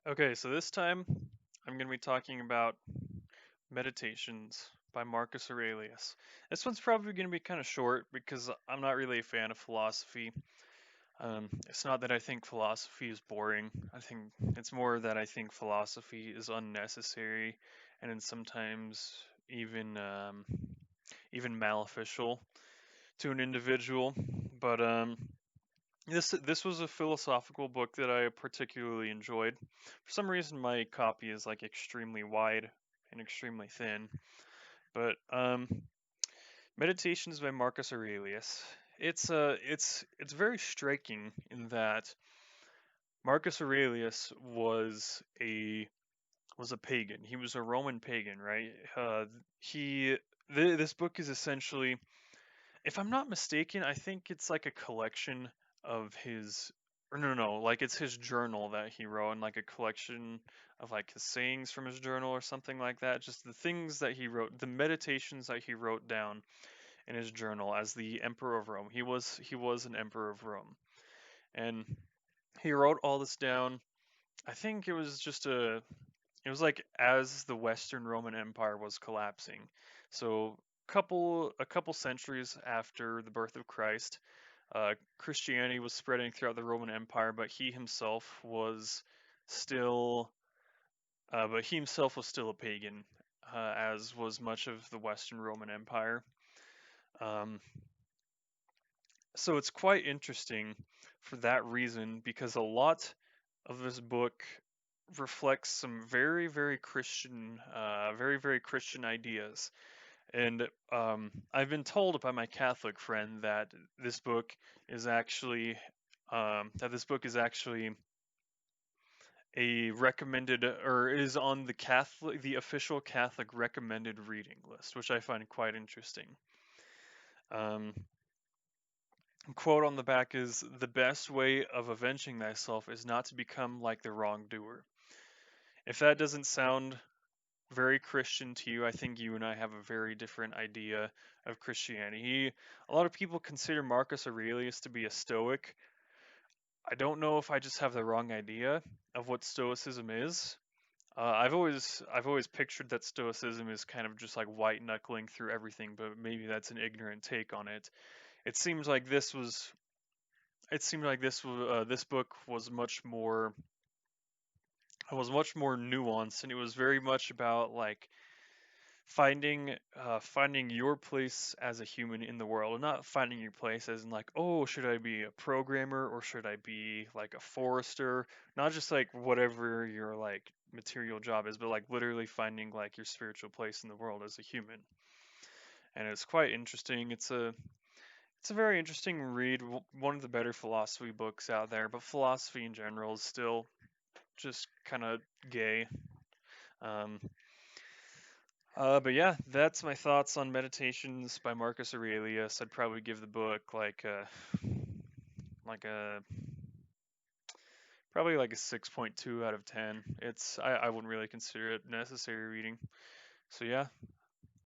Okay, so this time I'm going to be talking about Meditations by Marcus Aurelius. This one's probably going to be kind of short because I'm not really a fan of philosophy. It's not that I think philosophy is boring. I think it's more that I think philosophy is unnecessary and then sometimes even even maleficial to an individual. But this was a philosophical book that I particularly enjoyed. For some reason, my copy is like extremely wide and extremely thin. But Meditations by Marcus Aurelius. It's very striking in that Marcus Aurelius was a pagan. He was a Roman pagan, right? He this book is essentially, if I'm not mistaken, I think it's like a collection of his, or no, like it's his journal that he wrote, and like a collection of like his sayings from his journal or something like that. Just the things that he wrote, the meditations that he wrote down in his journal as the emperor of Rome. He was an emperor of Rome, and he wrote all this down. I think it was like as the Western Roman Empire was collapsing. So a couple centuries after the birth of Christ, Christianity was spreading throughout the Roman Empire, still, but he himself was still a pagan, as was much of the Western Roman Empire. Um, so it's quite interesting for that reason because a lot of this book reflects some very Christian ideas. And I've been told by my Catholic friend that this book is actually a recommended, or is on the official Catholic recommended reading list, which I find quite interesting. Um, Quote on the back is, "The best way of avenging thyself is not to become like the wrongdoer." If that doesn't sound very Christian to you, I think you and I have a very different idea of Christianity. A lot of people consider Marcus Aurelius to be a Stoic. I don't know if I just have the wrong idea of what Stoicism is. I've always pictured that Stoicism is kind of just like white knuckling through everything, but maybe that's an ignorant take on it. It seems like this book was much more nuanced, and it was very much about like finding your place as a human in the world, and not finding your place as in like, oh, should I be a programmer or should I be like a forester? Not just like whatever your like material job is, but like literally finding like your spiritual place in the world as a human. And it's quite interesting. It's a very interesting read. One of the better philosophy books out there, but philosophy in general is still just kind of gay. Um, but yeah, that's my thoughts on Meditations by Marcus Aurelius. I'd probably give the book like a probably like a 6.2 out of 10. I wouldn't really consider it necessary reading. So yeah,